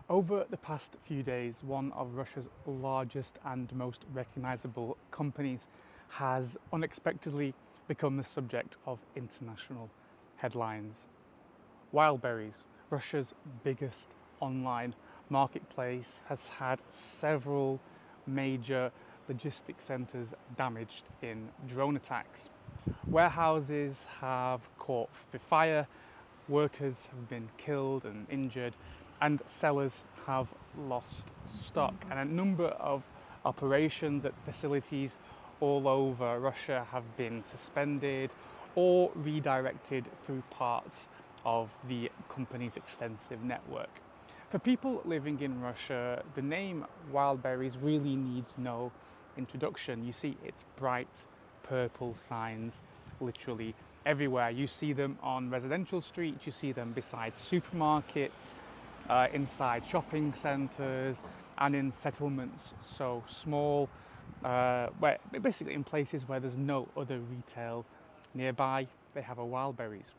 Over the past few days, one of Russia's largest and most recognizable companies has unexpectedly become the subject of international headlines. Wildberries, Russia's biggest online marketplace, has had several major logistics centers damaged in drone attacks. Warehouses have caught fire, workers have been killed and injured, and sellers have lost stock. And a number of operations at facilities all over Russia have been suspended or redirected through parts of the company's extensive network. For people living in Russia, the name Wildberries really needs no introduction. You see its bright purple signs literally everywhere. You see them on residential streets, you see them beside supermarkets, inside shopping centres, and in settlements so small, where basically in places where there's no other retail nearby, they have a Wildberries.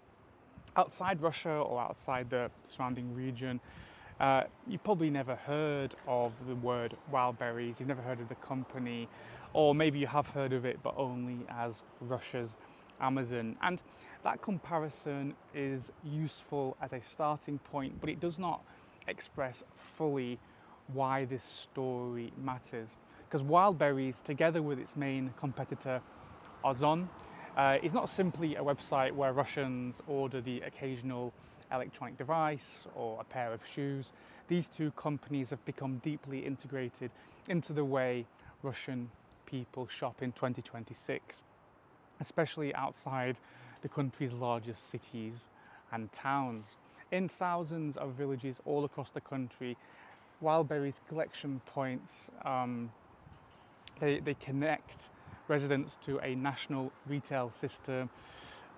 Outside Russia or outside the surrounding region, you've probably never heard of the word Wildberries, you've never heard of the company, or maybe you have heard of it but only as Russia's Amazon. And that comparison is useful as a starting point, but it does not express fully why this story matters. Because Wildberries, together with its main competitor Ozon, is not simply a website where Russians order the occasional electronic device or a pair of shoes. These two companies have become deeply integrated into the way Russian people shop in 2026, especially outside the country's largest cities and towns. In thousands of villages all across the country, Wildberries collection points, they connect residents to a national retail system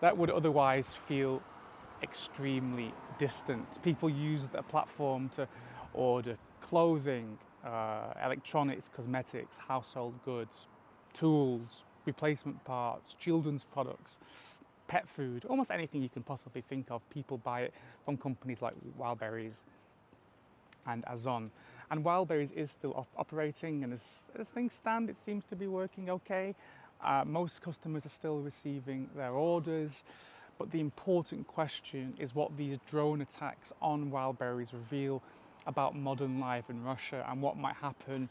that would otherwise feel extremely distant. People use the platform to order clothing, electronics, cosmetics, household goods, tools, replacement parts, children's products, pet food, almost anything you can possibly think of. People buy it from companies like Wildberries and Ozon. And Wildberries is still operating, and as things stand, it seems to be working okay. Most customers are still receiving their orders, but the important question is what these drone attacks on Wildberries reveal about modern life in Russia, and what might happen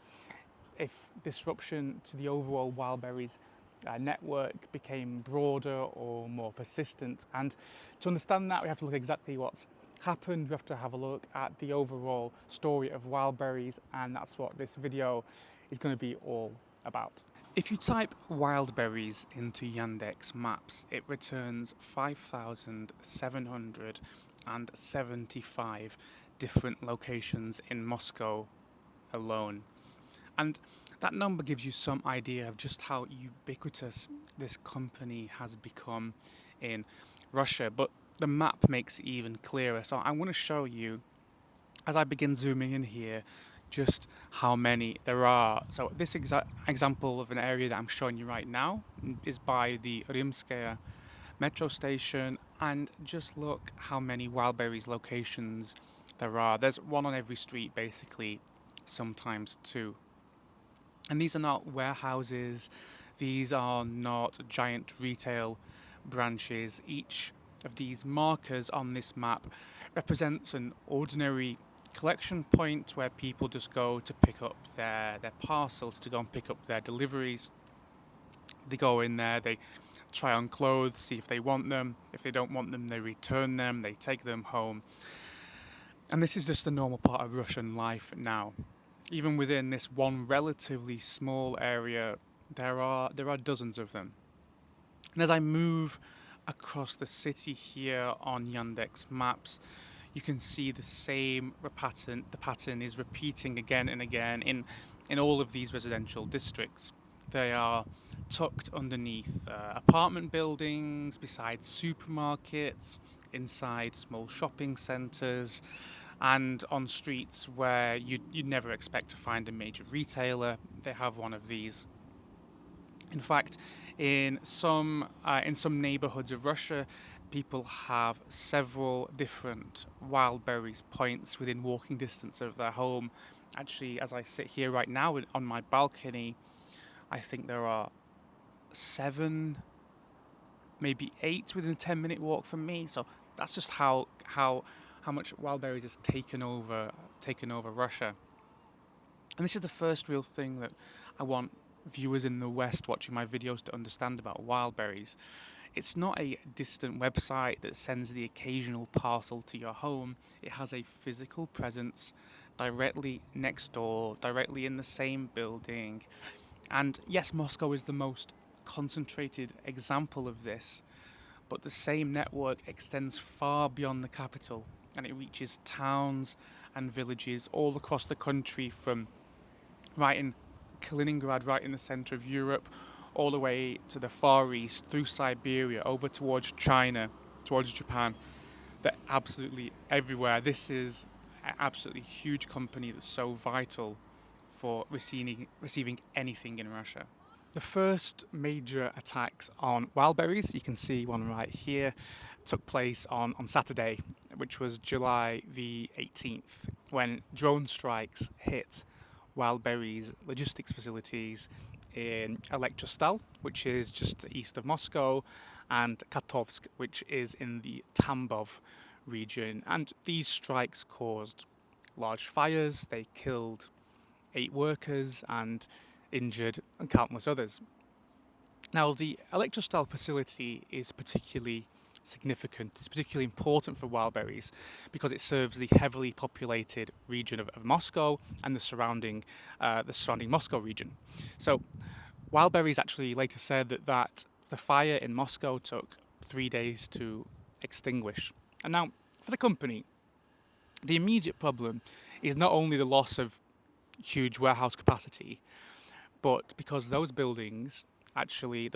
if disruption to the overall Wildberries network became broader or more persistent. And to understand that, we have to look exactly what's happened. We have to have a look at the overall story of Wildberries, and that's what this video is going to be all about. If you type Wildberries into Yandex Maps, it returns 5,775 different locations in Moscow alone. And that number gives you some idea of just how ubiquitous this company has become in Russia. But the map makes it even clearer. So I want to show you, as I begin zooming in here, just how many there are. So this example of an area that I'm showing you right now is by the Rimskaya metro station, and just look how many Wildberries locations there are. There's one on every street basically, sometimes two. And these are not warehouses, these are not giant retail branches. Each of these markers on this map represents an ordinary collection point where people just go to pick up their parcels, to go and pick up their deliveries. They go in there, they try on clothes, see if they want them. If they don't want them, they return them, they take them home. And this is just a normal part of Russian life now. Even within this one relatively small area, there are dozens of them. And as I move across the city here on Yandex Maps, you can see the same pattern. The pattern is repeating again and again in all of these residential districts. They are tucked underneath apartment buildings, beside supermarkets, inside small shopping centres, and on streets where you'd never expect to find a major retailer. They have one of these. In fact, in some neighborhoods of Russia, people have several different Wildberries points within walking distance of their home. Actually, as I sit here right now on my balcony, I think there are 7, maybe 8 within a 10-minute walk from me. So that's just how much Wildberries has taken over Russia. And this is the first real thing that I want viewers in the West watching my videos to understand about Wildberries. It's not a distant website that sends the occasional parcel to your home. It has a physical presence directly next door, directly in the same building. And yes, Moscow is the most concentrated example of this, but the same network extends far beyond the capital, and it reaches towns and villages all across the country, from right in Kaliningrad, right in the center of Europe, all the way to the Far East, through Siberia, over towards China, towards Japan. They're absolutely everywhere. This is an absolutely huge company that's so vital for receiving anything in Russia. The first major attacks on Wildberries, you can see one right here, took place on Saturday, which was July the 18th, when drone strikes hit Wildberries logistics facilities in Elektrostal, which is just east of Moscow, and Katovsk, which is in the Tambov region. And these strikes caused large fires. They killed 8 workers and injured countless others. Now, the Elektrostal facility is particularly significant. It's particularly important for Wildberries because it serves the heavily populated region of Moscow and the surrounding Moscow region. So Wildberries actually later said that the fire in Moscow took 3 days to extinguish. And now, for the company, the immediate problem is not only the loss of huge warehouse capacity, but because those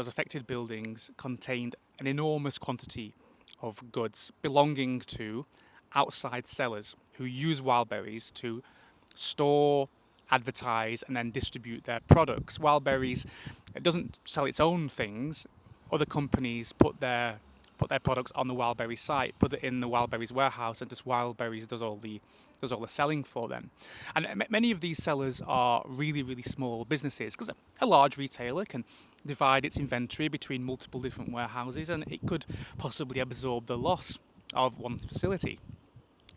affected buildings contained an enormous quantity of goods belonging to outside sellers who use Wildberries to store, advertise, and then distribute their products. Wildberries, it doesn't sell its own things. Other companies put their products on the Wildberries site, put it in the Wildberries warehouse, and just Wildberries does all the selling for them. And many of these sellers are really, really small businesses, because a large retailer can divide its inventory between multiple different warehouses, and it could possibly absorb the loss of one facility.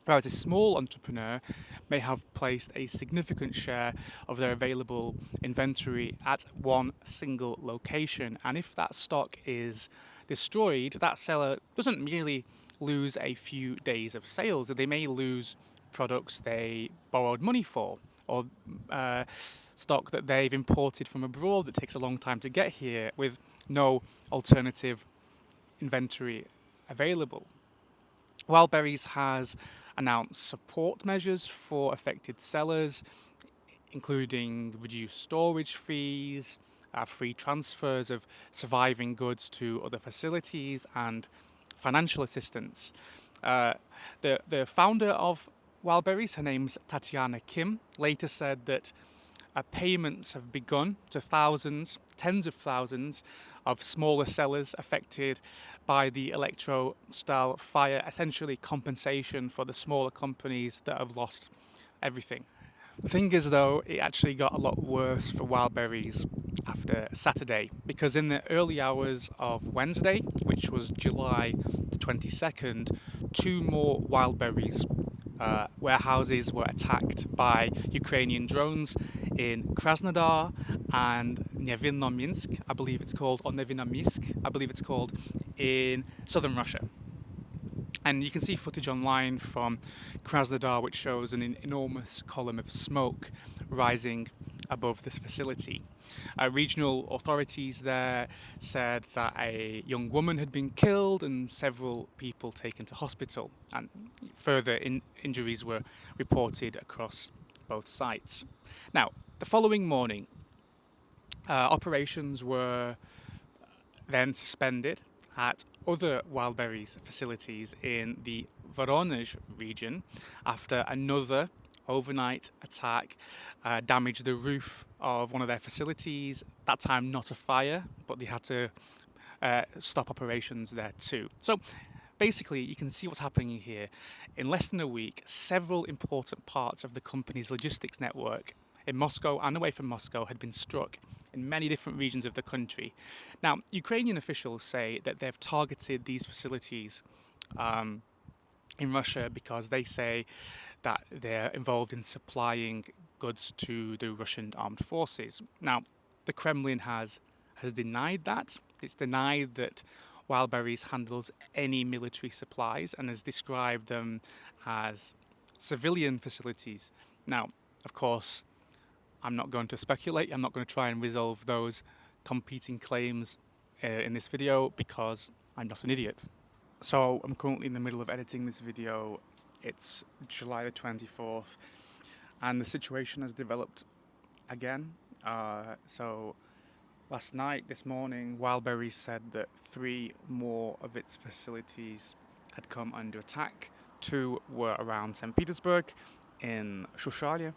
Whereas a small entrepreneur may have placed a significant share of their available inventory at one single location. And if that stock is destroyed, that seller doesn't merely lose a few days of sales. They may lose products they borrowed money for, or stock that they've imported from abroad that takes a long time to get here with no alternative inventory available. Wildberries has announced support measures for affected sellers, including reduced storage fees, free transfers of surviving goods to other facilities, and financial assistance. The founder of Wildberries, her name's Tatiana Kim, later said that payments have begun to tens of thousands of smaller sellers affected by the Elektrostal fire, essentially compensation for the smaller companies that have lost everything. The thing is, though, it actually got a lot worse for Wildberries after Saturday, because in the early hours of Wednesday, which was July the 22nd, 2 more Wildberries warehouses were attacked by Ukrainian drones in Krasnodar and Nevinomysk, I believe it's called, or Nevinomysk, I believe it's called, in southern Russia. And you can see footage online from Krasnodar which shows an enormous column of smoke rising above this facility. Regional authorities there said that a young woman had been killed and several people taken to hospital, and further injuries were reported across both sites. Now, the following morning, operations were then suspended at other Wildberries facilities in the Voronezh region after another overnight attack damaged the roof of one of their facilities. That time not a fire, but they had to stop operations there too. So basically, you can see what's happening here. In less than a week, several important parts of the company's logistics network in Moscow and away from Moscow had been struck in many different regions of the country. Now, Ukrainian officials say that they've targeted these facilities in Russia because they say that they're involved in supplying goods to the Russian armed forces. Now, the Kremlin has denied that. It's denied that Wildberries handles any military supplies and has described them as civilian facilities. Now, of course, I'm not going to speculate. I'm not going to try and resolve those competing claims in this video because I'm not an idiot. So I'm currently in the middle of editing this video. It's July the 24th and the situation has developed again. So last night, this morning, Wildberries said that 3 more of its facilities had come under attack. 2 were around St. Petersburg, in Shushalia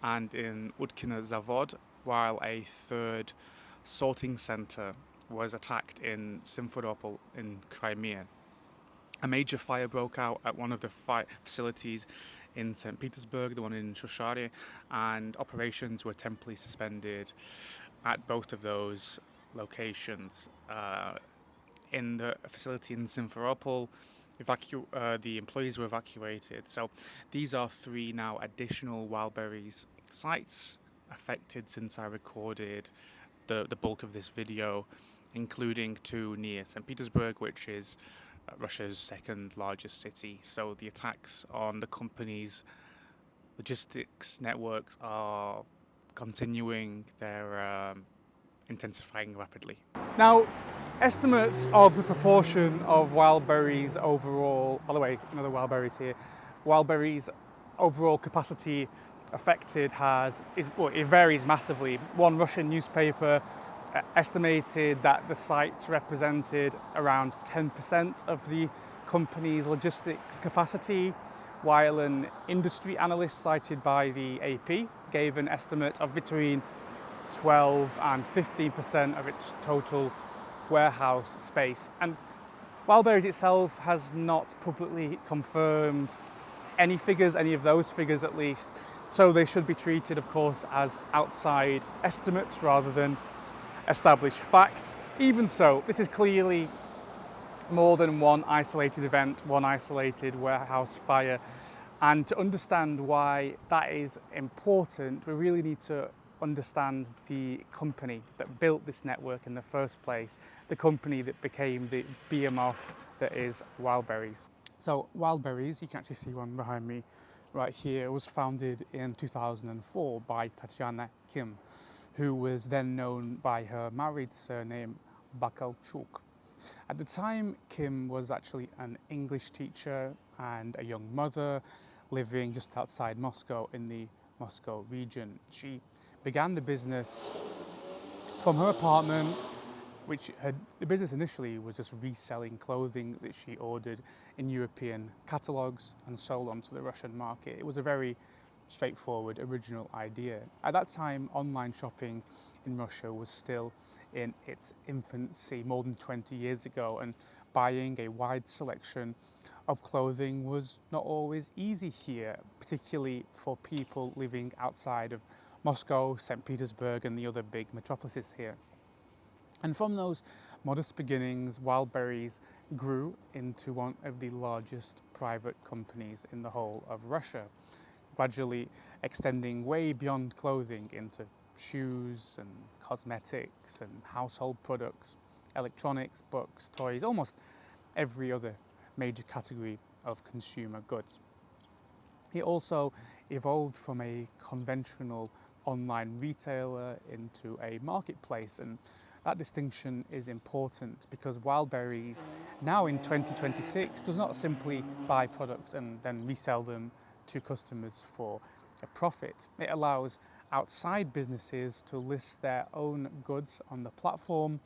and in Utkina Zavod, while a 3rd sorting center was attacked in Simferopol in Crimea. A major fire broke out at one of the facilities in St. Petersburg, the one in Shushalia, and operations were temporarily suspended at both of those locations. In the facility in Simferopol, the employees were evacuated. So these are 3 now additional Wildberries sites affected since I recorded the bulk of this video, including 2 near St. Petersburg, which is Russia's 2nd largest city. So the attacks on the company's logistics networks are continuing. They're intensifying rapidly. Now, estimates of the proportion of Wildberries overall, by the way, another Wildberries here, Wildberries overall capacity affected it varies massively. One Russian newspaper estimated that the sites represented around 10% of the company's logistics capacity, while an industry analyst cited by the AP gave an estimate of between 12 and 15% of its total warehouse space. And Wildberries itself has not publicly confirmed any figures, any of those figures at least, so they should be treated, of course, as outside estimates rather than established fact. Even so, this is clearly more than one isolated event, one isolated warehouse fire, and to understand why that is important, we really need to understand the company that built this network in the first place, the company that became the behemoth that is Wildberries. So Wildberries, you can actually see one behind me right here, was founded in 2004 by Tatiana Kim, who was then known by her married surname Bakalchuk. At the time, Kim was actually an English teacher and a young mother living just outside Moscow in the Moscow region. She began the business from her apartment, the business initially was just reselling clothing that she ordered in European catalogues and sold onto the Russian market. It was a very straightforward, original idea. At that time, online shopping in Russia was still in its infancy more than 20 years ago, and buying a wide selection of clothing was not always easy here, particularly for people living outside of Moscow, St. Petersburg, and the other big metropolises here. And from those modest beginnings, Wildberries grew into one of the largest private companies in the whole of Russia, gradually extending way beyond clothing into shoes and cosmetics and household products, electronics, books, toys, almost every other major category of consumer goods. It also evolved from a conventional online retailer into a marketplace, and that distinction is important because Wildberries now in 2026 does not simply buy products and then resell them to customers for a profit. It allows outside businesses to list their own goods on the platform,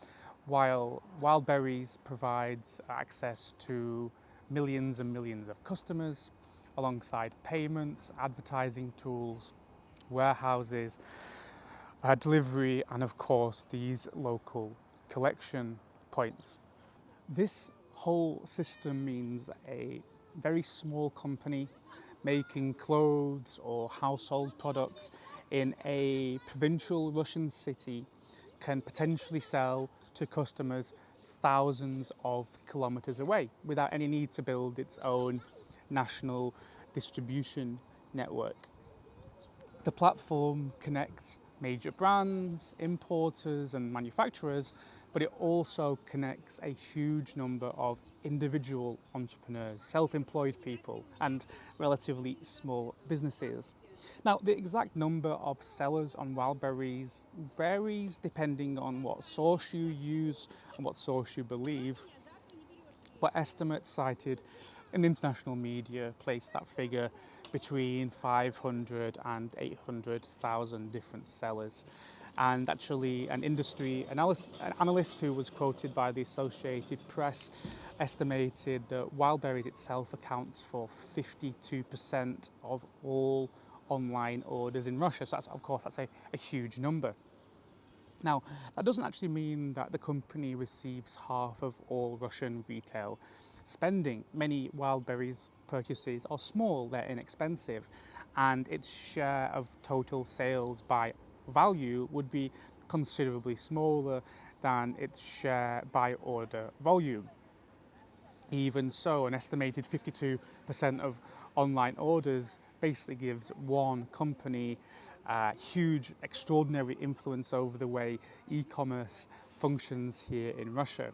while Wildberries provides access to millions and millions of customers alongside payments, advertising tools, warehouses, delivery, and of course these local collection points. This whole system means a very small company making clothes or household products in a provincial Russian city can potentially sell to customers thousands of kilometers away without any need to build its own national distribution network. The platform connects major brands, importers and manufacturers, but it also connects a huge number of individual entrepreneurs, self-employed people and relatively small businesses. Now, the exact number of sellers on Wildberries varies depending on what source you use and what source you believe, but estimates cited in international media place that figure between 500 and 800,000 different sellers. And actually, an industry analyst who was quoted by the Associated Press estimated that Wildberries itself accounts for 52% of all online orders in Russia. So that's, of course, that's a huge number. Now, that doesn't actually mean that the company receives half of all Russian retail spending. Many Wildberries purchases are small, they're inexpensive, and its share of total sales by value would be considerably smaller than its share by order volume. Even so, an estimated 52% of online orders basically gives one company huge, extraordinary influence over the way e-commerce functions here in Russia.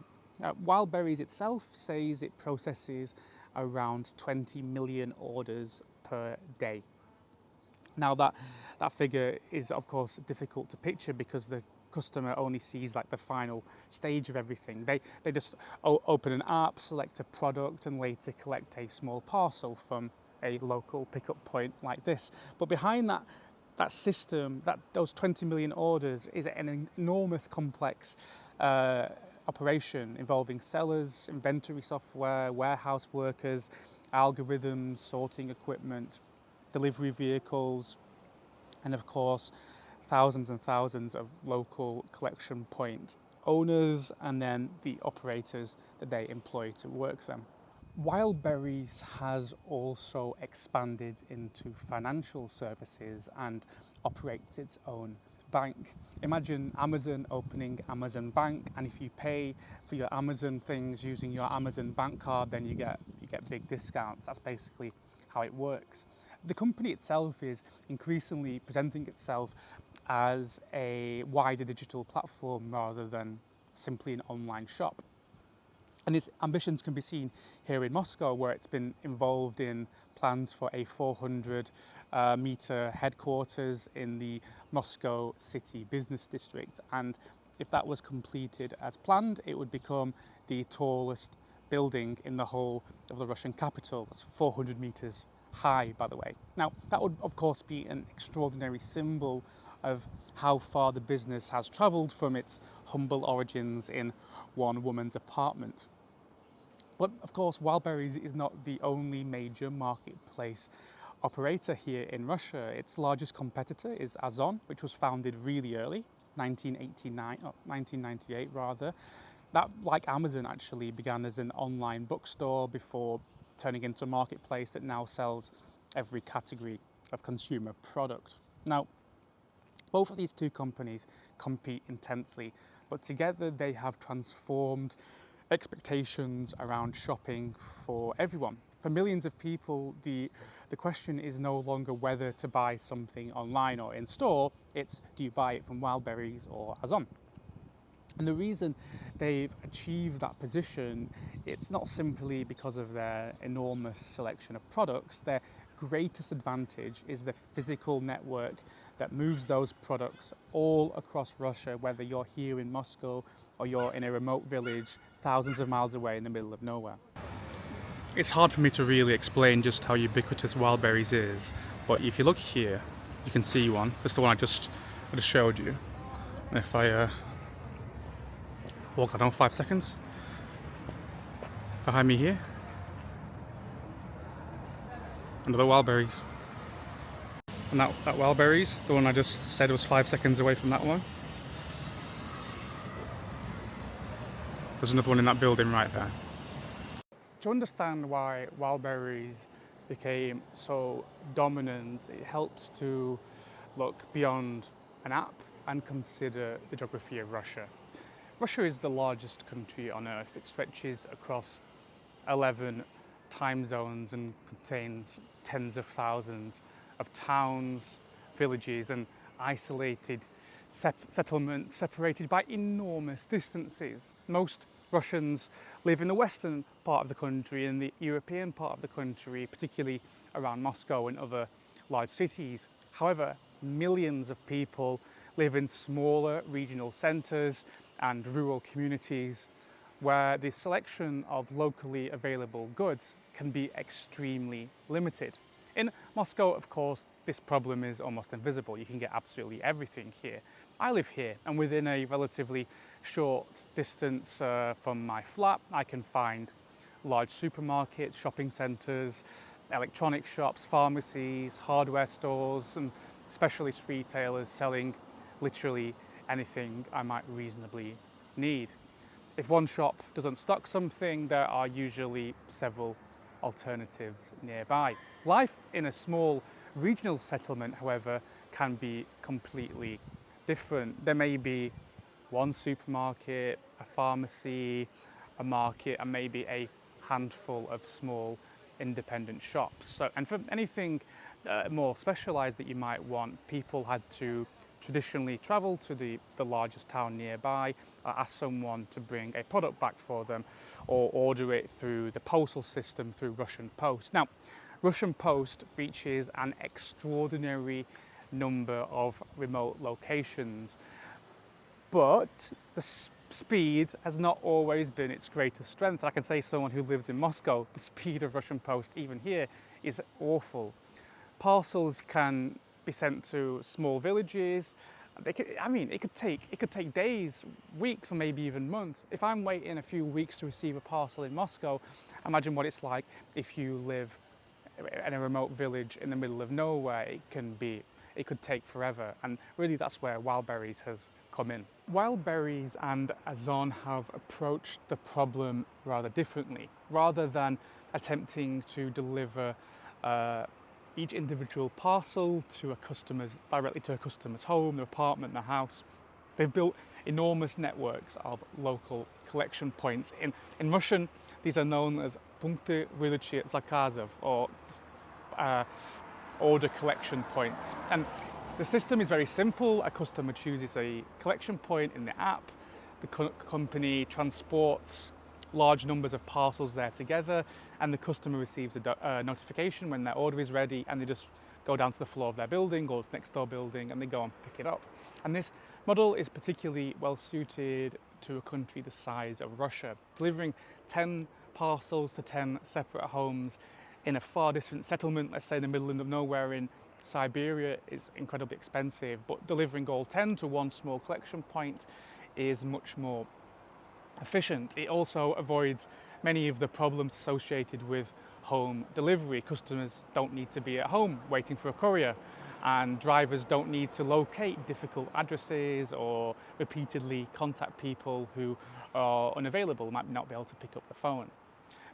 Wildberries itself says it processes around 20 million orders per day. Now that figure is of course difficult to picture because the customer only sees like the final stage of everything. They just open an app, select a product and later collect a small parcel from a local pickup point like this. But behind that system, those 20 million orders is an enormous complex operation involving sellers, inventory software, warehouse workers, algorithms, sorting equipment, delivery vehicles, and of course thousands and thousands of local collection point owners and then the operators that they employ to work them. Wildberries has also expanded into financial services and operates its own bank. Imagine Amazon opening Amazon Bank, and if you pay for your Amazon things using your Amazon bank card, then you get big discounts. That's basically how it works. The company itself is increasingly presenting itself as a wider digital platform rather than simply an online shop. And its ambitions can be seen here in Moscow, where it's been involved in plans for a 400-meter headquarters in the Moscow City Business District. And if that was completed as planned, it would become the tallest building in the whole of the Russian capital. That's 400 meters high, by the way. Now, that would, of course, be an extraordinary symbol of how far the business has traveled from its humble origins in one woman's apartment. But of course, Wildberries is not the only major marketplace operator here in Russia. Its largest competitor is Ozon, which was founded really early, 1998 rather. That, like Amazon, actually began as an online bookstore before turning into a marketplace that now sells every category of consumer product. Now, both of these two companies compete intensely, but together they have transformed expectations around shopping for everyone. For millions of people, the question is no longer whether to buy something online or in store, it's do you buy it from Wildberries or Ozon? And the reason they've achieved that position, it's not simply because of their enormous selection of products. Their greatest advantage is the physical network that moves those products all across Russia, whether you're here in Moscow or you're in a remote village thousands of miles away in the middle of nowhere. It's hard for me to really explain just how ubiquitous Wildberries is, but if you look here, you can see one. This is the one I just showed you. And if I walk down 5 seconds, behind me here, another Wildberries. And that Wildberries, the one I just said was 5 seconds away from that one. There's another one in that building right there. To understand why Wildberries became so dominant, it helps to look beyond an app and consider the geography of Russia. Russia is the largest country on Earth. It stretches across 11 time zones and contains tens of thousands of towns, villages and isolated settlements separated by enormous distances. Most Russians live in the western part of the country and the European part of the country, particularly around Moscow and other large cities. However, millions of people live in smaller regional centres and rural communities where the selection of locally available goods can be extremely limited. In Moscow, of course, this problem is almost invisible. You can get absolutely everything here. I live here, and within a relatively short distance from my flat, I can find large supermarkets, shopping centres, electronic shops, pharmacies, hardware stores, and specialist retailers selling literally anything I might reasonably need. If one shop doesn't stock something, there are usually several alternatives nearby. Life in a small regional settlement, however, can be completely different. There may be one supermarket, a pharmacy, a market, and maybe a handful of small independent shops. And for anything more specialised that you might want, people had to traditionally travel to the largest town nearby, ask someone to bring a product back for them, or order it through the postal system through Russian Post. Now, Russian Post reaches an extraordinary number of remote locations, but the speed has not always been its greatest strength. I can say, someone who lives in Moscow, the speed of Russian Post even here is awful. Parcels can be sent to small villages. It could take days, weeks, or maybe even months. If I'm waiting a few weeks to receive a parcel in Moscow, imagine what it's like if you live in a remote village in the middle of nowhere. It could take forever, and really that's where Wildberries has come in. Wildberries and Ozon have approached the problem rather differently. Rather than attempting to deliver each individual parcel directly to a customer's home, their apartment, their house, they've built enormous networks of local collection points. In Russian, these are known as punkty выдачи заказов, or order collection points. And the system is very simple. A customer chooses a collection point in the app. The company transports large numbers of parcels there together, and the customer receives a notification when their order is ready, and they just go down to the floor of their building or next door building and they go and pick it up. And this model is particularly well suited to a country the size of Russia. Delivering 10 parcels to 10 separate homes in a far distant settlement, let's say in the middle of nowhere in Siberia, is incredibly expensive, but delivering all 10 to one small collection point is much more efficient. It also avoids many of the problems associated with home delivery. Customers don't need to be at home waiting for a courier, and drivers don't need to locate difficult addresses or repeatedly contact people who are unavailable, might not be able to pick up the phone.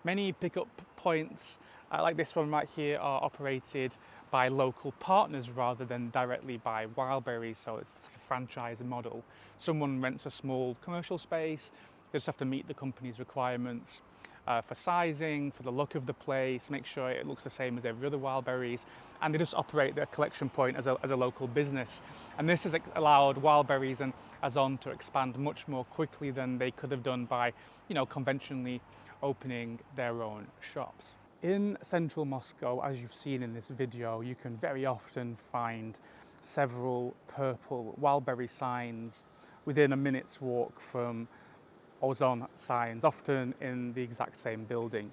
Many pickup points like this one right here are operated by local partners rather than directly by Wildberries, so it's like a franchise model. Someone rents a small commercial space, they just have to meet the company's requirements for sizing, for the look of the place, make sure it looks the same as every other Wildberries, and they just operate their collection point as a local business. And this has allowed Wildberries and Ozon to expand much more quickly than they could have done by, conventionally opening their own shops. In central Moscow, as you've seen in this video, you can very often find several purple Wildberry signs within a minute's walk from Ozon signs, often in the exact same building.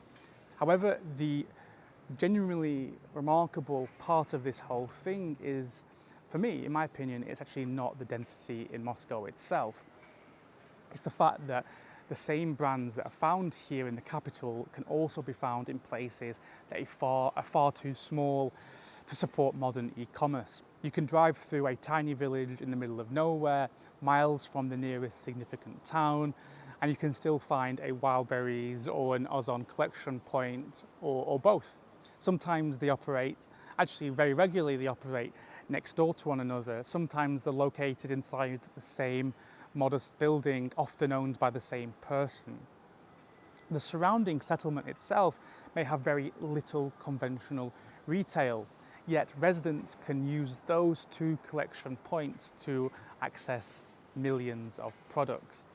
However, the genuinely remarkable part of this whole thing is, for me, in my opinion, it's actually not the density in Moscow itself. It's the fact that the same brands that are found here in the capital can also be found in places that are far too small to support modern e-commerce. You can drive through a tiny village in the middle of nowhere, miles from the nearest significant town, and you can still find a Wildberries or an Ozon collection point or both. Sometimes they operate, actually very regularly they operate next door to one another. Sometimes they're located inside the same modest building, often owned by the same person. The surrounding settlement itself may have very little conventional retail, yet residents can use those two collection points to access millions of products.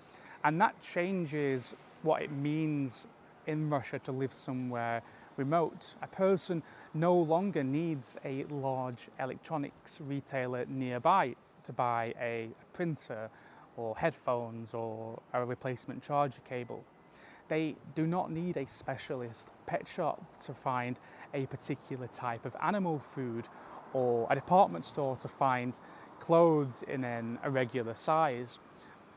And that changes what it means in Russia to live somewhere remote. A person no longer needs a large electronics retailer nearby to buy a printer or headphones or a replacement charger cable. They do not need a specialist pet shop to find a particular type of animal food or a department store to find clothes in an irregular size.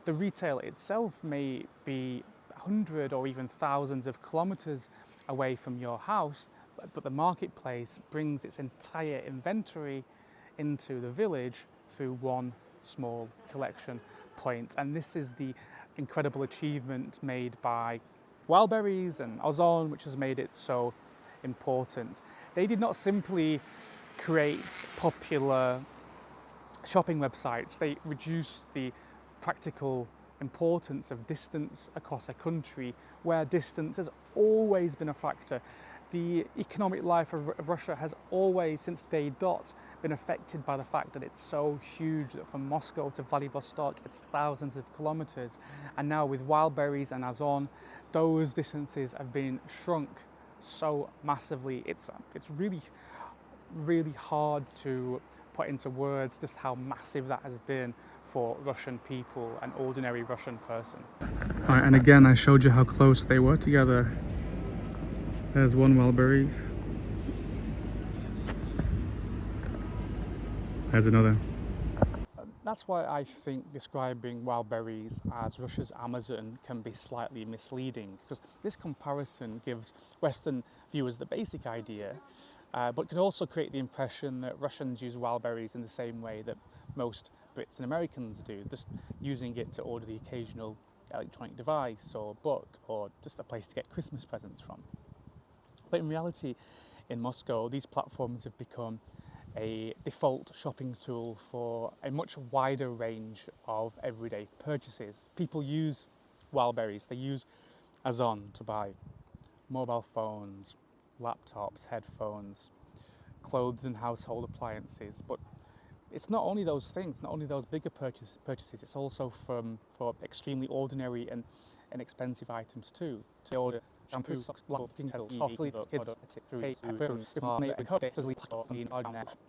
The retail itself may be 100 or even thousands of kilometers away from your house, but the marketplace brings its entire inventory into the village through one small collection point. And this is the incredible achievement made by Wildberries and Ozon, which has made it so important. They did not simply create popular shopping websites, they reduced the practical importance of distance across a country where distance has always been a factor. The economic life of Russia has always, since day dot, been affected by the fact that it's so huge that from Moscow to Vladivostok it's thousands of kilometers. And now with Wildberries and Ozon, those distances have been shrunk so massively. It's really hard to put into words just how massive that has been for Russian people, an ordinary Russian person. All right, and again, I showed you how close they were together. There's one Wildberries. There's another. That's why I think describing Wildberries as Russia's Amazon can be slightly misleading, because this comparison gives Western viewers the basic idea, but can also create the impression that Russians use Wildberries in the same way that most Brits and Americans do, just using it to order the occasional electronic device or book or just a place to get Christmas presents from. But in reality, in Moscow, these platforms have become a default shopping tool for a much wider range of everyday purchases. People use Wildberries, they use Ozon to buy mobile phones, laptops, headphones, clothes and household appliances. But it's not only those things, not only those bigger purchases, it's also for extremely ordinary and inexpensive items too. To order shampoo, socks,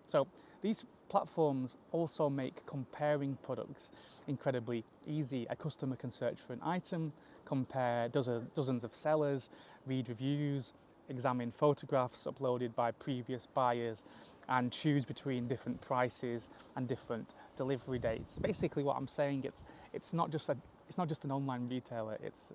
so these platforms also make comparing products incredibly easy. A customer can search for an item, compare dozens of sellers, read reviews, examine photographs uploaded by previous buyers, and choose between different prices and different delivery dates. Basically, what I'm saying, it's not just an online retailer. It's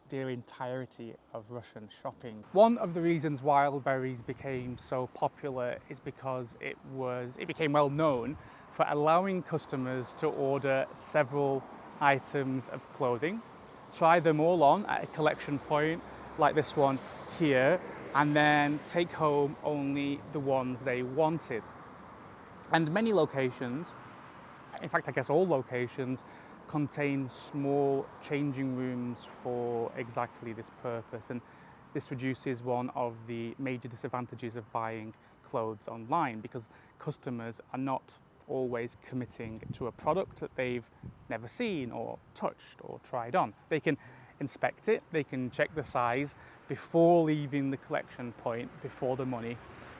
the entirety of Russian shopping. One of the reasons Wildberries became so popular is because it became well known for allowing customers to order several items of clothing, try them all on at a collection point like this one here, and then take home only the ones they wanted. And many locations, in fact I guess all locations, contain small changing rooms for exactly this purpose, and this reduces one of the major disadvantages of buying clothes online, because customers are not always committing to a product that they've never seen or touched or tried on. They can inspect it, they can check the size before leaving the collection point, before the money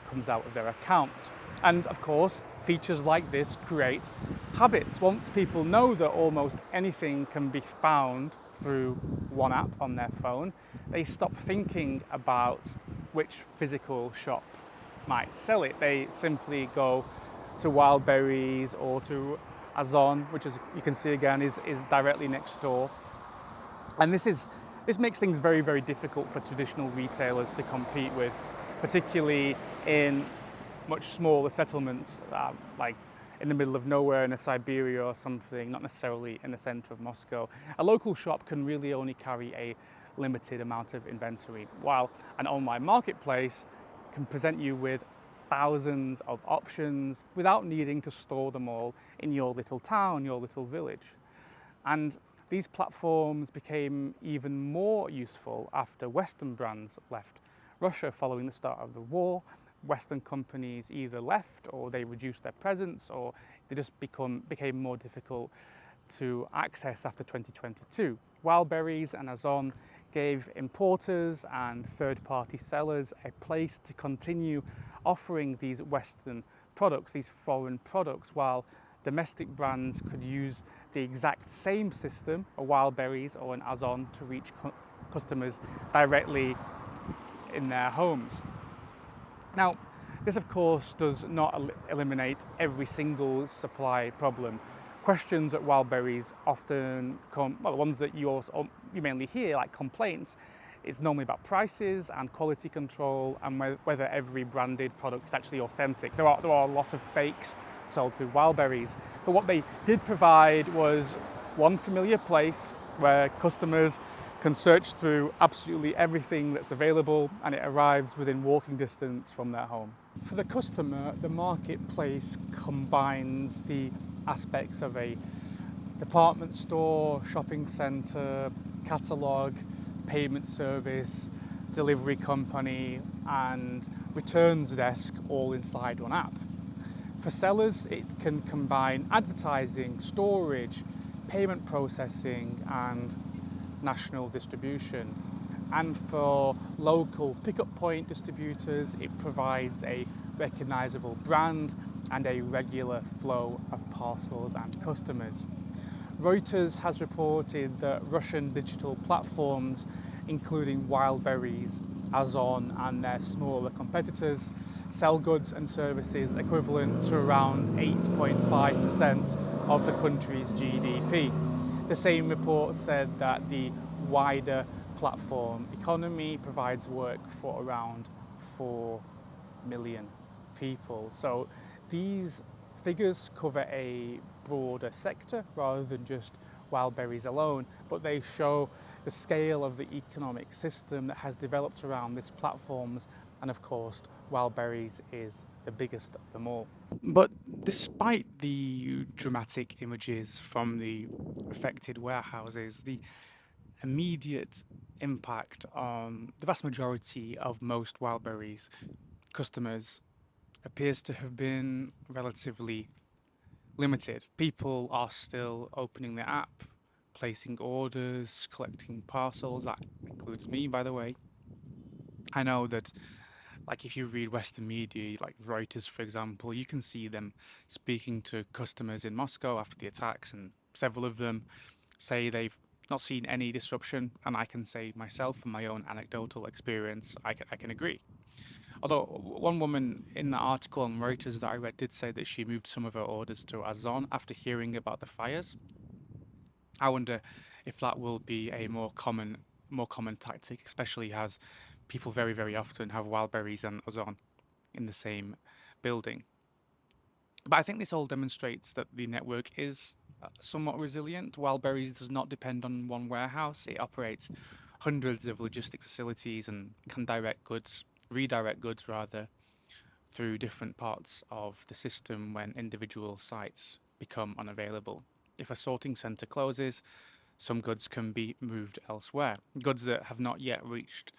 comes out of their account. And of course, features like this create habits. Once people know that almost anything can be found through one app on their phone, they stop thinking about which physical shop might sell it. They simply go to Wildberries or to Ozon, which, as you can see again, is directly next door. And this makes things very, very difficult for traditional retailers to compete with, particularly in much smaller settlements like in the middle of nowhere in a Siberia or something, not necessarily in the center of Moscow, a local shop can really only carry a limited amount of inventory, while an online marketplace can present you with thousands of options without needing to store them all in your little town, your little village. And these platforms became even more useful after Western brands left Russia following the start of the war. Western companies either left or they reduced their presence, or they just became more difficult to access after 2022. Wildberries and Ozon gave importers and third-party sellers a place to continue offering these Western products, these foreign products, while domestic brands could use the exact same system, a Wildberries or an Ozon, to reach customers directly in their homes. Now, this of course does not eliminate every single supply problem. Questions at Wildberries often come, well, the ones that you mainly hear, like complaints, it's normally about prices and quality control and whether every branded product is actually authentic. There are a lot of fakes sold through Wildberries, but what they did provide was one familiar place where customers can search through absolutely everything that's available and it arrives within walking distance from their home. For the customer, the marketplace combines the aspects of a department store, shopping centre, catalogue, payment service, delivery company and returns desk all inside one app. For sellers, it can combine advertising, storage, payment processing and national distribution. And for local pickup point distributors, it provides a recognisable brand and a regular flow of parcels and customers. Reuters has reported that Russian digital platforms, including Wildberries, Ozon and their smaller competitors, sell goods and services equivalent to around 8.5% of the country's GDP. The same report said that the wider platform economy provides work for around 4 million people. So these figures cover a broader sector rather than just Wildberries alone, but they show the scale of the economic system that has developed around these platforms, and of course Wildberries is the biggest of them all. But despite the dramatic images from the affected warehouses, the immediate impact on the vast majority of most Wildberries customers appears to have been relatively limited. People are still opening the app, placing orders, collecting parcels. That includes me, by the way. I know that, like, if you read Western media, like Reuters, for example, you can see them speaking to customers in Moscow after the attacks, and several of them say they've not seen any disruption, and I can say myself from my own anecdotal experience, I can agree. Although one woman in the article on Reuters that I read did say that she moved some of her orders to Ozon after hearing about the fires. I wonder if that will be a more common tactic, especially as people very, very often have Wildberries and Ozon in the same building. But I think this all demonstrates that the network is somewhat resilient. Wildberries does not depend on one warehouse. It operates hundreds of logistics facilities and can redirect goods through different parts of the system when individual sites become unavailable. If a sorting centre closes, some goods can be moved elsewhere. Goods that have not yet reached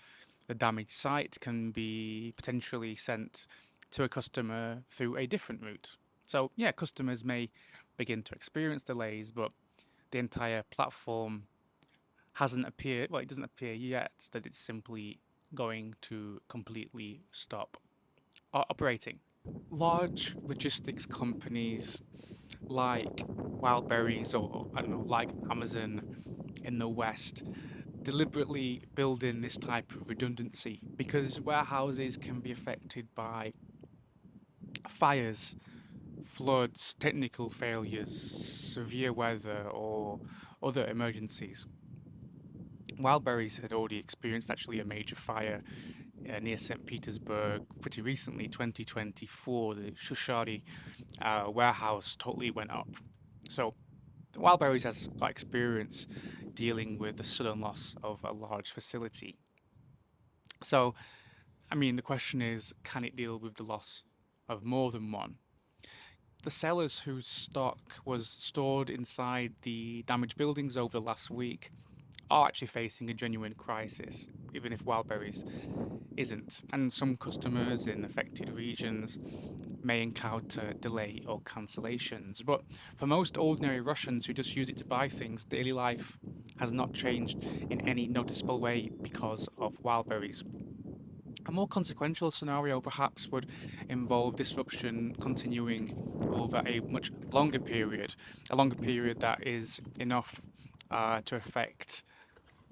the damaged site can be potentially sent to a customer through a different route. So yeah, customers may begin to experience delays, but the entire platform hasn't appeared, well, it doesn't appear yet that it's simply going to completely stop operating. Large logistics companies like Wildberries or, I don't know, like Amazon in the West deliberately build in this type of redundancy because warehouses can be affected by fires, floods, technical failures, severe weather or other emergencies. Wildberries had already experienced actually a major fire near St. Petersburg pretty recently, 2024, the Shushari warehouse totally went up. So Wildberries has got experience dealing with the sudden loss of a large facility. So, I mean, the question is, can it deal with the loss of more than one? The sellers whose stock was stored inside the damaged buildings over the last week are actually facing a genuine crisis, even if Wildberries isn't. And some customers in affected regions may encounter delay or cancellations. But for most ordinary Russians who just use it to buy things, daily life has not changed in any noticeable way because of Wildberries. A more consequential scenario perhaps would involve disruption continuing over a much longer period, a longer period that is enough to affect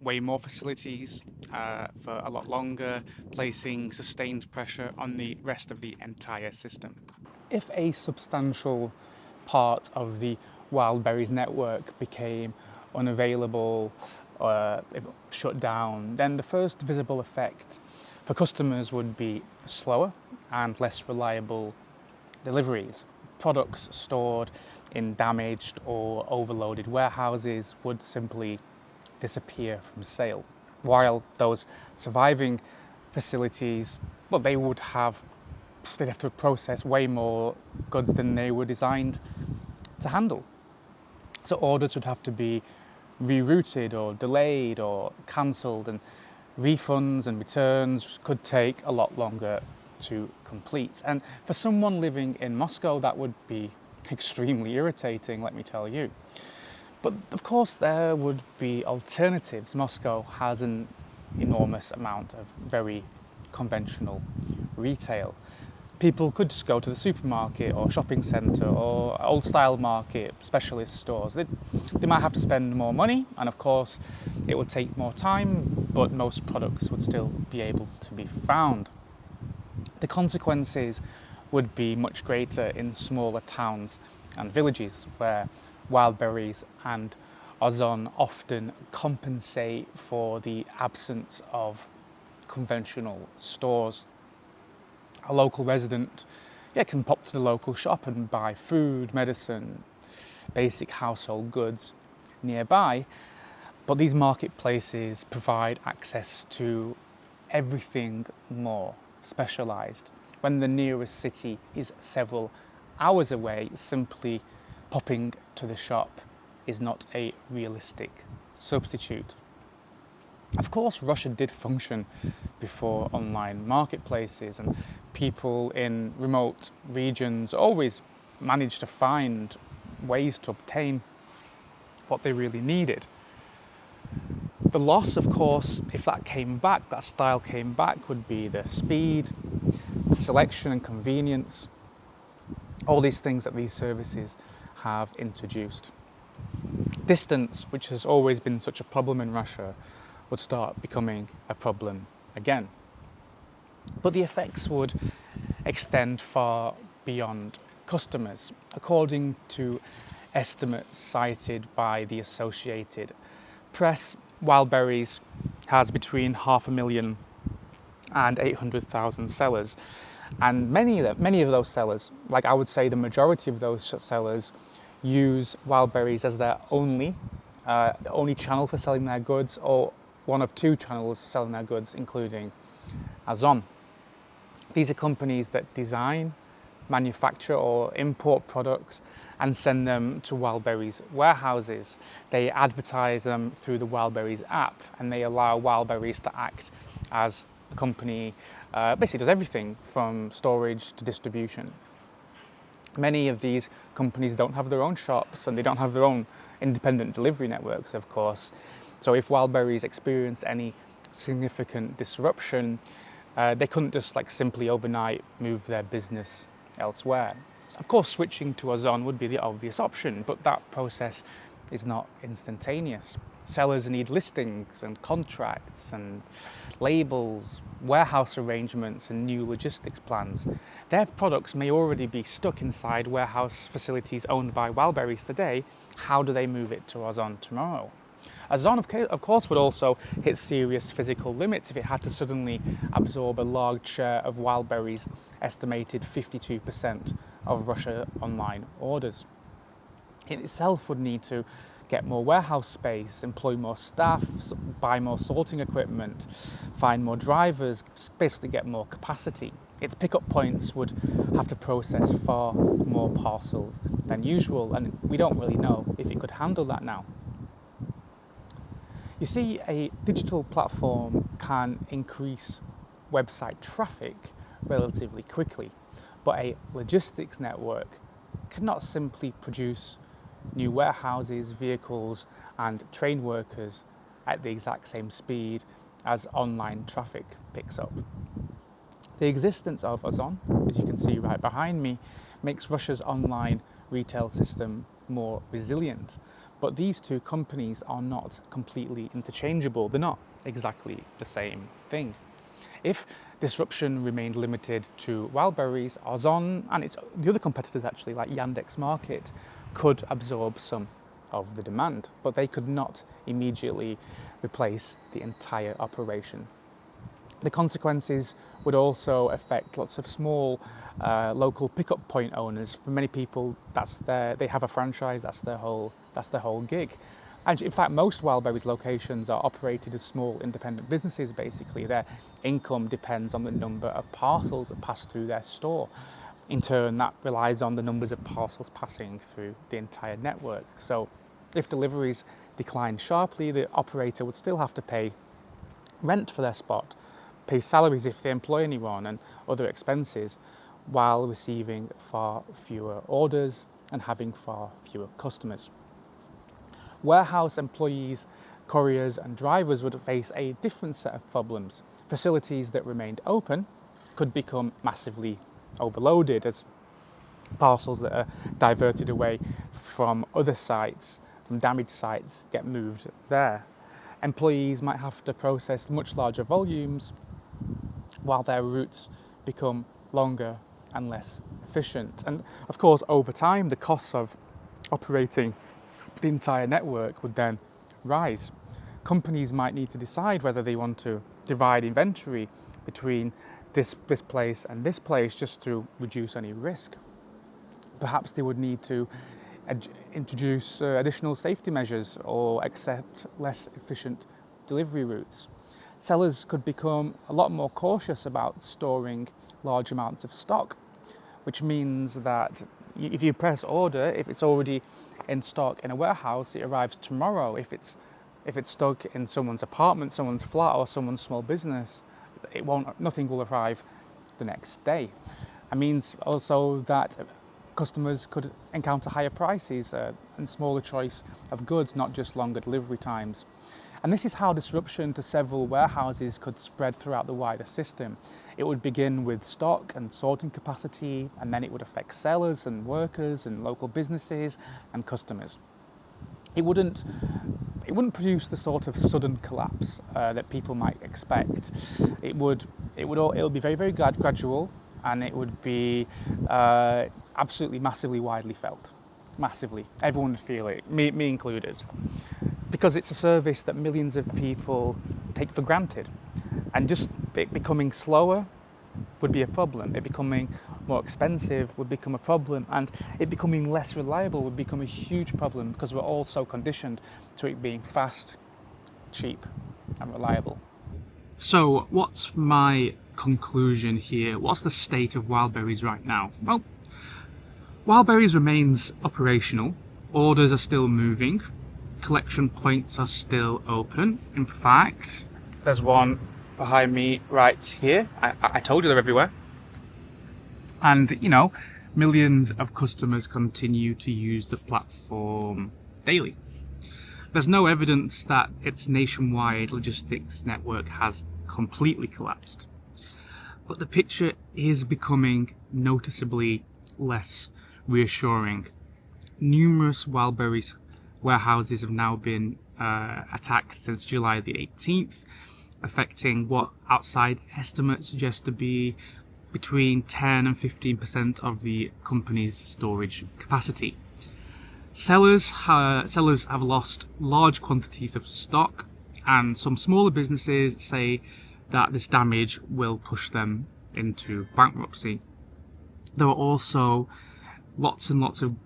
way more facilities for a lot longer, placing sustained pressure on the rest of the entire system. If a substantial part of the Wildberries network became unavailable or shut down, then the first visible effect for customers would be slower and less reliable deliveries. Products stored in damaged or overloaded warehouses would simply disappear from sale, while those surviving facilities, well, they'd have to process way more goods than they were designed to handle. So orders would have to be rerouted or delayed or cancelled, and refunds and returns could take a lot longer to complete. And for someone living in Moscow, that would be extremely irritating, let me tell you. But of course there would be alternatives. Moscow has an enormous amount of very conventional retail. People could just go to the supermarket or shopping centre or old style market, specialist stores. They might have to spend more money, and of course it would take more time, but most products would still be able to be found. The consequences would be much greater in smaller towns and villages where Wildberries and Ozon often compensate for the absence of conventional stores. A local resident can pop to the local shop and buy food, medicine, basic household goods nearby, but these marketplaces provide access to everything more specialised. When the nearest city is several hours away, simply popping to the shop is not a realistic substitute. Of course, Russia did function before online marketplaces, and people in remote regions always managed to find ways to obtain what they really needed. The loss, of course, if that came back, that style came back, would be the speed, the selection and convenience, all these things that these services have introduced. Distance, which has always been such a problem in Russia, would start becoming a problem again. But the effects would extend far beyond customers. According to estimates cited by the Associated Press, Wildberries has between 500,000 and 800,000 sellers. And many of those sellers, like I would say the majority of those sellers, use Wildberries as their only channel for selling their goods, or one of two channels for selling their goods, including Ozon. These are companies that design, manufacture or import products and send them to Wildberries warehouses. They advertise them through the Wildberries app, and they allow Wildberries to act as a company, basically does everything from storage to distribution. Many of these companies don't have their own shops, and they don't have their own independent delivery networks, of course. So if Wildberries experienced any significant disruption, they couldn't just simply overnight move their business elsewhere. Of course, switching to Ozon would be the obvious option, but that process is not instantaneous. Sellers need listings and contracts and labels, warehouse arrangements and new logistics plans. Their products may already be stuck inside warehouse facilities owned by Wildberries today. How do they move it to Ozon tomorrow? Ozon, of course, would also hit serious physical limits if it had to suddenly absorb a large share of Wildberries' estimated 52% of Russia online orders. It itself would need to get more warehouse space, employ more staff, buy more sorting equipment, find more drivers, basically get more capacity. Its pickup points would have to process far more parcels than usual, and we don't really know if it could handle that now. You see, a digital platform can increase website traffic relatively quickly, but a logistics network cannot simply produce new warehouses, vehicles and train workers at the exact same speed as online traffic picks up. The existence of Ozon, as you can see right behind me, makes Russia's online retail system more resilient. But these two companies are not completely interchangeable. They're not exactly the same thing. If disruption remained limited to Wildberries, Ozon and the other competitors actually, like Yandex Market, could absorb some of the demand, but they could not immediately replace the entire operation. The consequences would also affect lots of small local pickup point owners. For many people, they have a franchise, that's their whole gig. And in fact, most Wildberries locations are operated as small independent businesses, basically. Their income depends on the number of parcels that pass through their store. In turn, that relies on the numbers of parcels passing through the entire network. So if deliveries decline sharply, the operator would still have to pay rent for their spot, pay salaries if they employ anyone, and other expenses, while receiving far fewer orders and having far fewer customers. Warehouse employees, couriers and drivers would face a different set of problems. Facilities that remained open could become massively overloaded as parcels that are diverted away from other sites, from damaged sites, get moved there. Employees might have to process much larger volumes while their routes become longer and less efficient. And of course, over time, the costs of operating the entire network would then rise. Companies might need to decide whether they want to divide inventory between this place and this place just to reduce any risk. Perhaps they would need to introduce additional safety measures or accept less efficient delivery routes. Sellers could become a lot more cautious about storing large amounts of stock, which means that if you press order, if it's already in stock in a warehouse, it arrives tomorrow. If it's stuck in someone's apartment, someone's flat or someone's small business, nothing will arrive the next day. It means also that customers could encounter higher prices and smaller choice of goods, not just longer delivery times. And this is how disruption to several warehouses could spread throughout the wider system. It would begin with stock and sorting capacity, and then it would affect sellers and workers and local businesses and customers. It wouldn't produce the sort of sudden collapse that people might expect. It would be very, very gradual, and it would be absolutely massively widely felt. Massively. Everyone would feel it, me included. Because it's a service that millions of people take for granted. And just it becoming slower would be a problem. It becoming more expensive would become a problem. And it becoming less reliable would become a huge problem because we're all so conditioned to it being fast, cheap and reliable. So what's my conclusion here? What's the state of Wildberries right now? Well, Wildberries remains operational. Orders are still moving. Collection points are still open. In fact, there's one behind me right here. I told you they're everywhere. And, millions of customers continue to use the platform daily. There's no evidence that its nationwide logistics network has completely collapsed. But the picture is becoming noticeably less reassuring. Numerous Wildberries warehouses have now been attacked since July the 18th, affecting what outside estimates suggest to be between 10 and 15% of the company's storage capacity. Sellers have lost large quantities of stock, and some smaller businesses say that this damage will push them into bankruptcy. There are also lots and lots of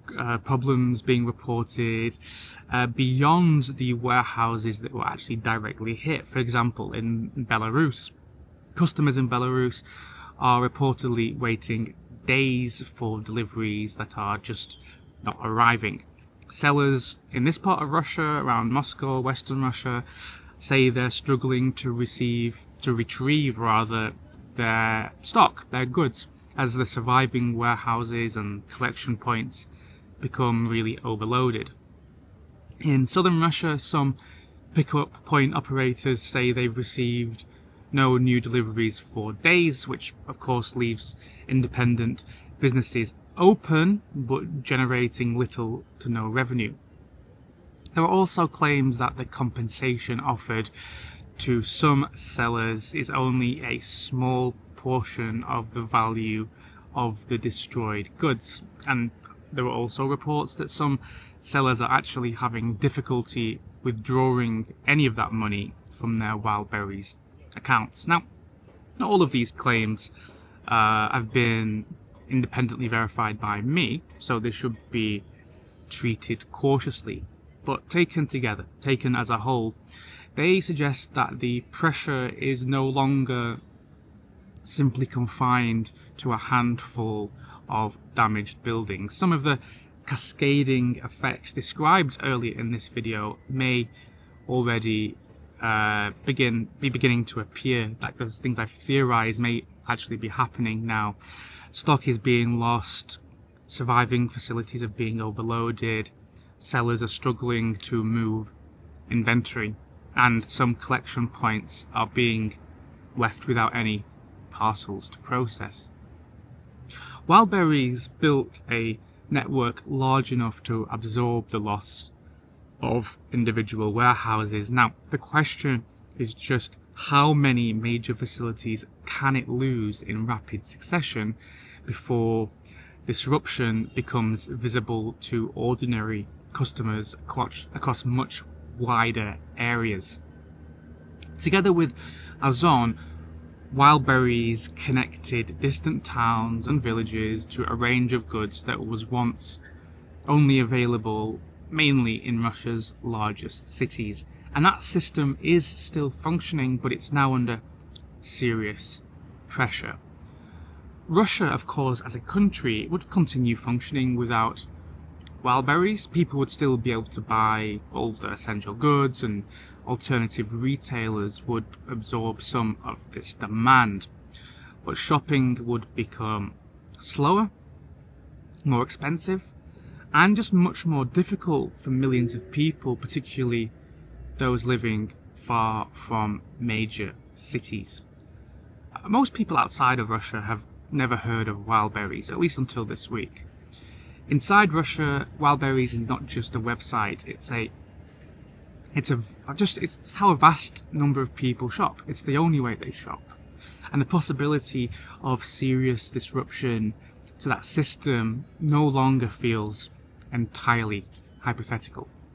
problems being reported beyond the warehouses that were actually directly hit. For example, in Belarus, customers in Belarus are reportedly waiting days for deliveries that are just not arriving. Sellers in this part of Russia, around Moscow, Western Russia, say they're struggling to retrieve their stock, their goods, as the surviving warehouses and collection points become really overloaded. In southern Russia, some pickup point operators say they've received no new deliveries for days, which of course leaves independent businesses open but generating little to no revenue. There are also claims that the compensation offered to some sellers is only a small portion of the value of the destroyed goods, and there are also reports that some sellers are actually having difficulty withdrawing any of that money from their Wildberries accounts. Now, not all of these claims have been independently verified by me, so they should be treated cautiously, but taken together, taken as a whole, they suggest that the pressure is no longer simply confined to a handful of damaged buildings. Some of the cascading effects described earlier in this video may already be beginning to appear. Like those things I theorize may actually be happening now. Stock is being lost, surviving facilities are being overloaded, sellers are struggling to move inventory, and some collection points are being left without any parcels to process. Wildberries built a network large enough to absorb the loss of individual warehouses. Now, the question is just how many major facilities can it lose in rapid succession before disruption becomes visible to ordinary customers across much wider areas. Together with Ozon, Wildberries connected distant towns and villages to a range of goods that was once only available mainly in Russia's largest cities. And that system is still functioning, but it's now under serious pressure. Russia, of course, as a country, would continue functioning without Wildberries. People would still be able to buy all the essential goods, and alternative retailers would absorb some of this demand. But shopping would become slower, more expensive, and just much more difficult for millions of people, particularly those living far from major cities. Most people outside of Russia have never heard of Wildberries, at least until this week. Inside Russia, Wildberries is not just a website, it's how a vast number of people shop. It's the only way they shop. And the possibility of serious disruption to that system no longer feels entirely hypothetical.